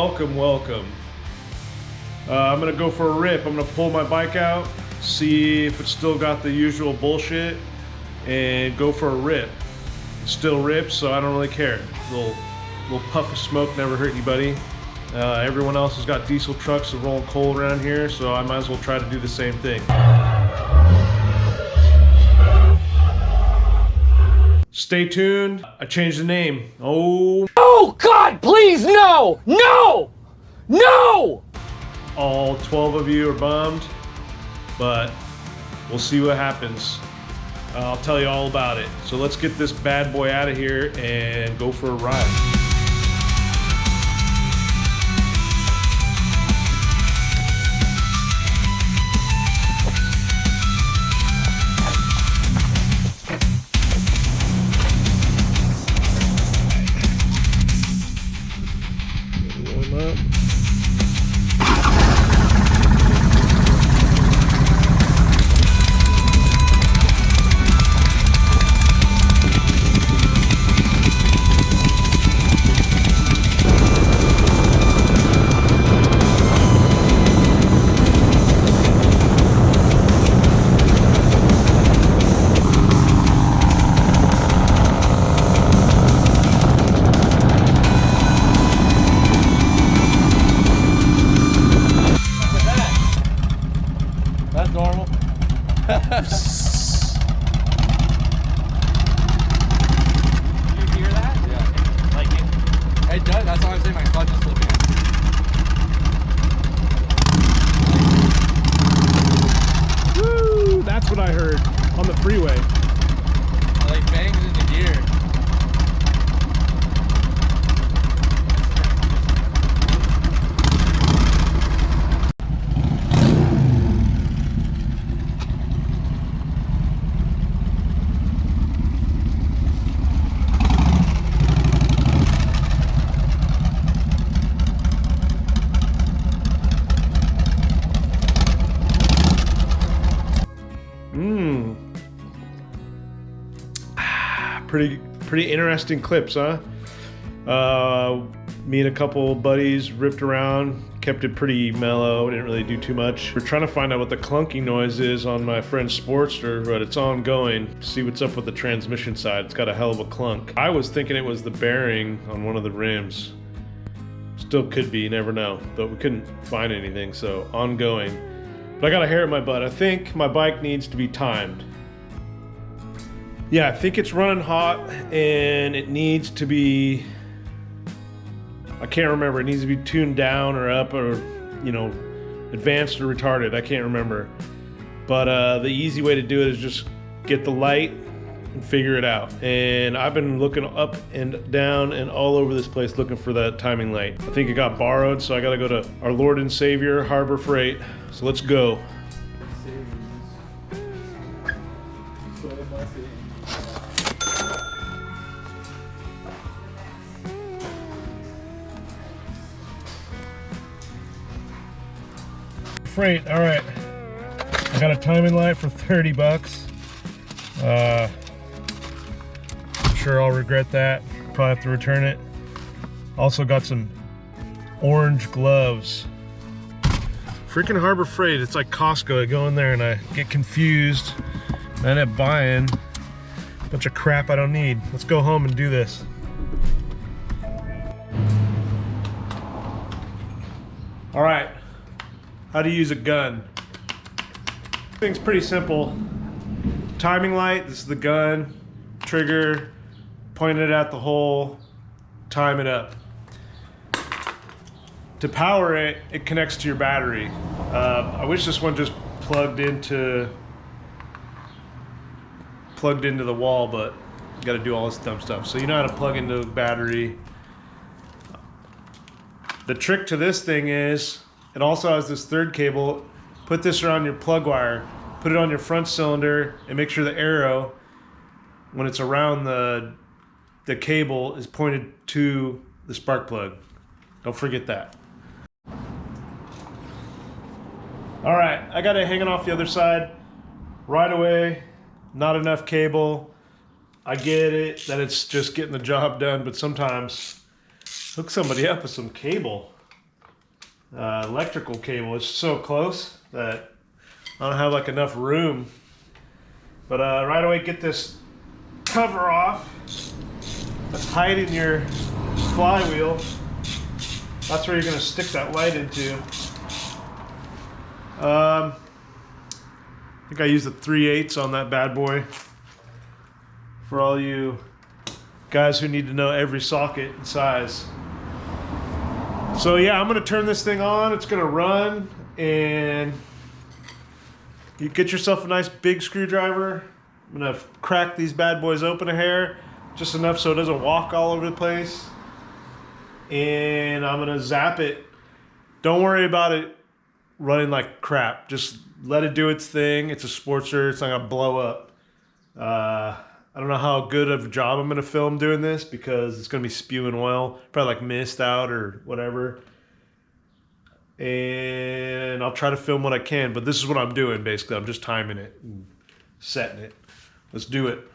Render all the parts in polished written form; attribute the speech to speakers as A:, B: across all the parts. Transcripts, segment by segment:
A: welcome. I'm gonna go for a rip. I'm gonna pull my bike out, see if it's still got the usual bullshit, and go for a rip. It still rips, so I don't really care. Little puff of smoke never hurt anybody. Everyone else has got diesel trucks that roll coal around here, so I might as well try to do the same thing. Stay tuned. I changed the name.
B: Oh God, please, no! No! No!
A: All 12 of you are bummed, but we'll see what happens. I'll tell you all about it. So let's get this bad boy out of here and go for a ride.
B: That's normal. You hear that? Yeah. Like it does. That's why I'm saying my clutch is slipping.
A: Woo! That's what I heard on the freeway.
B: Like bangs in the gear.
A: Pretty interesting clips, huh? Me and a couple buddies ripped around, kept it pretty mellow, didn't really do too much. We're trying to find out what the clunking noise is on my friend's Sportster, but it's ongoing. See what's up with the transmission side. It's got a hell of a clunk. I was thinking it was the bearing on one of the rims. Still could be, you never know, but we couldn't find anything, so ongoing. But I got a hair in my butt. I think my bike needs to be timed. Yeah, I think it's running hot and it needs to be, I can't remember, it needs to be tuned down or up or, you know, advanced or retarded, I can't remember. But the easy way to do it is just get the light and figure it out. And I've been looking up and down and all over this place looking for that timing light. I think it got borrowed, so I gotta go to our Lord and Savior, Harbor Freight. So let's go. Freight, all right. I got a timing light for 30 bucks. I'm sure I'll regret that. Probably have to return it. Also got some orange gloves. Freaking Harbor Freight, it's like Costco. I go in there and I get confused. I end up buying a bunch of crap I don't need. Let's go home and do this. All right. How to use a gun. Thing's pretty simple. Timing light, this is the gun, trigger, point it at the hole, time it up. To power it, it connects to your battery. I wish this one just plugged into the wall, but you gotta do all this dumb stuff. So you know how to plug into the battery. The trick to this thing is, it also has this third cable. Put this around your plug wire, put it on your front cylinder, and make sure the arrow, when it's around the cable, is pointed to the spark plug. Don't forget that. All right, I got it hanging off the other side. Right away, not enough cable. I get it that it's just getting the job done, but sometimes hook somebody up with some cable. electrical cable. It's so close that I don't have like enough room. But right away, get this cover off that's hiding your flywheel. That's where you're gonna stick that light into. I think I used a 3/8 on that bad boy. For all you guys who need to know every socket and size. So yeah, I'm gonna turn this thing on. It's gonna run, and you get yourself a nice big screwdriver. I'm gonna crack these bad boys open a hair, just enough so it doesn't walk all over the place. And I'm gonna zap it. Don't worry about it running like crap. Just let it do its thing. It's a Sportster. It's not gonna blow up. I don't know how good of a job I'm gonna film doing this because it's gonna be spewing oil, probably like mist out or whatever. And I'll try to film what I can, but this is what I'm doing basically. I'm just timing it and setting it. Let's do it.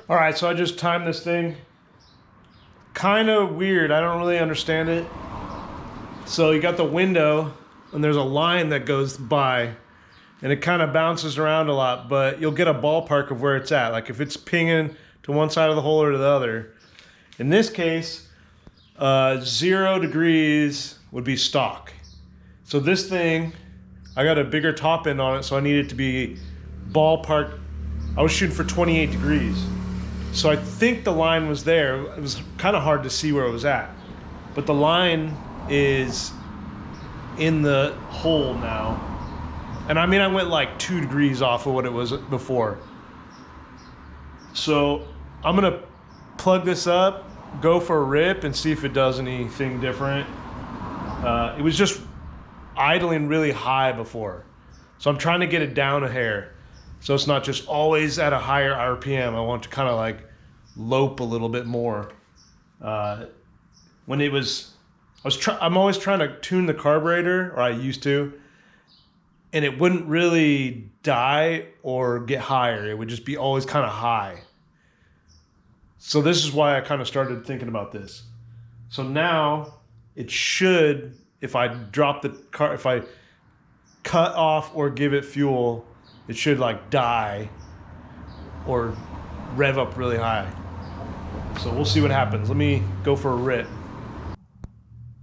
A: All right, so I just timed this thing. Kind of weird, I don't really understand it. So you got the window and there's a line that goes by and it kind of bounces around a lot, but you'll get a ballpark of where it's at. Like if it's pinging to one side of the hole or to the other. In this case, 0 degrees would be stock. So this thing, I got a bigger top end on it, so I need it to be ballpark. I was shooting for 28 degrees. So I think the line was there. It was kind of hard to see where it was at. But the line is in the hole now. And I mean, I went like 2 degrees off of what it was before. So I'm gonna plug this up, go for a rip and see if it does anything different. It was just idling really high before. So I'm trying to get it down a hair. So it's not just always at a higher RPM. I want to kind of like lope a little bit more. When it was, I'm always trying to tune the carburetor, or I used to, and it wouldn't really die or get higher. It would just be always kind of high. So this is why I kind of started thinking about this. So now it should, if I drop the car, if I cut off or give it fuel, it should like die or rev up really high. So we'll see what happens. Let me go for a rip.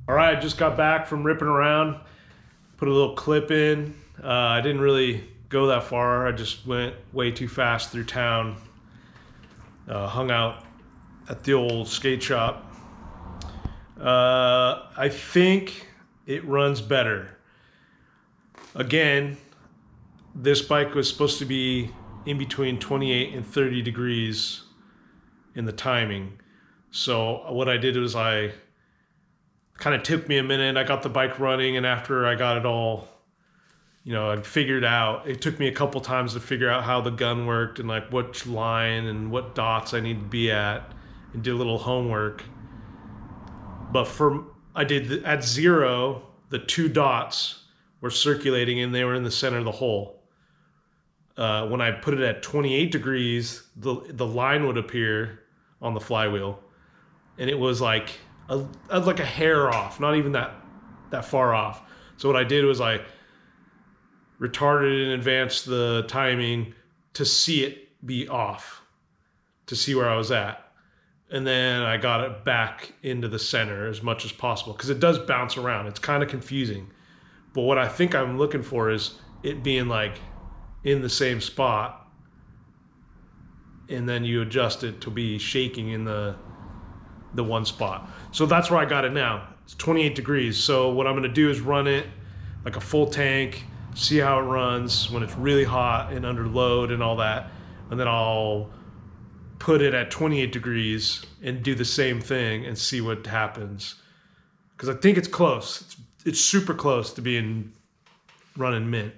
A: All right, I just got back from ripping around. Put a little clip in. I didn't really go that far. I just went way too fast through town. Hung out at the old skate shop. I think it runs better. Again, this bike was supposed to be in between 28 and 30 degrees in the timing. So what I did was I kind of took me a minute. I got the bike running, and after I got it all, I figured out, it took me a couple times to figure out how the gun worked and like which line and what dots I need to be at, and did a little homework. But I did at 0, the 2 dots were circulating and they were in the center of the hole. When I put it at 28 degrees, the line would appear on the flywheel, and it was like a hair off, not even that far off. So what I did was I retarded and advanced the timing to see it be off, to see where I was at. and then I got it back into the center as much as possible because it does bounce around. It's kind of confusing. But what I think I'm looking for is it being like in the same spot, and then you adjust it to be shaking in the one spot. So that's where I got it now. It's 28 degrees. So what I'm gonna do is run it like a full tank, see how it runs when it's really hot and under load and all that. And then I'll put it at 28 degrees and do the same thing and see what happens. Because I think it's close. It's super close to being running mint.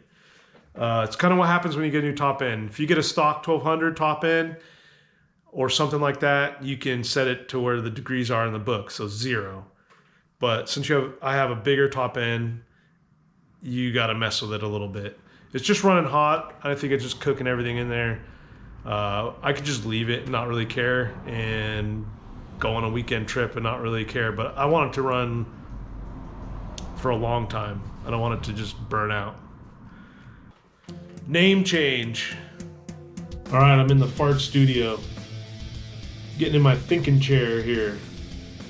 A: It's kind of what happens when you get a new top end. If you get a stock 1200 top end or something like that, you can set it to where the degrees are in the book, so 0. But since I have a bigger top end, you got to mess with it a little bit. It's just running hot. I think it's just cooking everything in there. I could just leave it and not really care and go on a weekend trip and not really care. But I want it to run for a long time. I don't want it to just burn out. Name change. All right, I'm in the fart studio. Getting in my thinking chair here.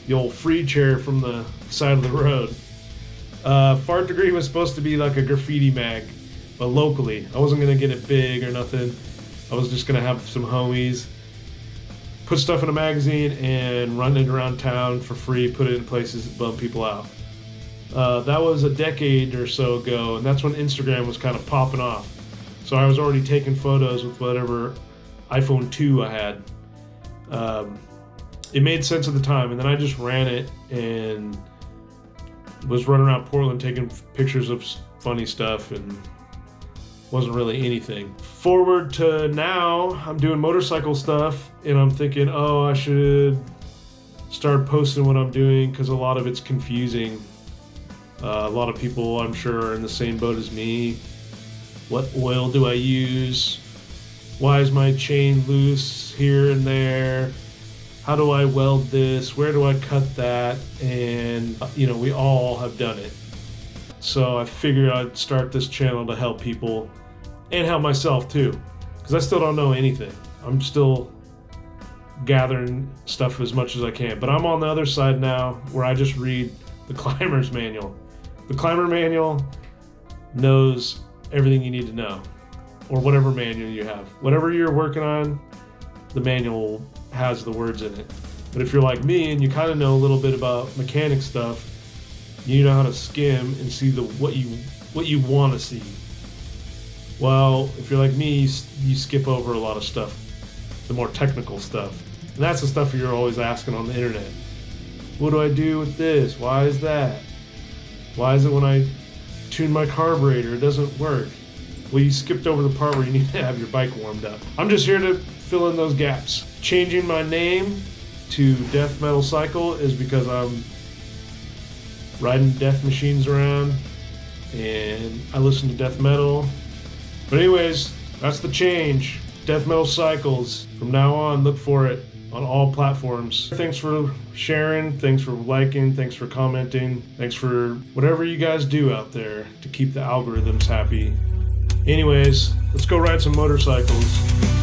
A: The old free chair from the side of the road. Fart Degree was supposed to be like a graffiti mag, but locally. I wasn't going to get it big or nothing. I was just going to have some homies put stuff in a magazine and run it around town for free, put it in places that bum people out. That was a decade or so ago, and that's when Instagram was kind of popping off. So I was already taking photos with whatever iPhone 2 I had. It made sense at the time, and then I just ran it and was running around Portland taking pictures of funny stuff and wasn't really anything. Forward to now, I'm doing motorcycle stuff and I'm thinking, oh, I should start posting what I'm doing because a lot of it's confusing. A lot of people, I'm sure, are in the same boat as me. What oil do I use? Why is my chain loose here and there? How do I weld this? Where do I cut that? And, you know, we all have done it. So I figured I'd start this channel to help people and help myself too, because I still don't know anything. I'm still gathering stuff as much as I can, but I'm on the other side now where I just read the climber's manual. The climber manual knows everything you need to know, or whatever manual you have. Whatever you're working on, the manual has the words in it. But if you're like me and you kind of know a little bit about mechanic stuff, you know how to skim and see what you want to see. Well, if you're like me, you skip over a lot of stuff, the more technical stuff. And that's the stuff you're always asking on the internet. What do I do with this? Why is that? Why is it when I tune my carburetor, it doesn't work? Well, you skipped over the part where you need to have your bike warmed up. I'm just here to fill in those gaps. Changing my name to Death Metal Cycle is because I'm riding death machines around and I listen to death metal. But anyways, that's the change. Death Metal Cycles. From now on, look for it on all platforms. Thanks for sharing, thanks for liking, thanks for commenting, thanks for whatever you guys do out there to keep the algorithms happy. Anyways, let's go ride some motorcycles.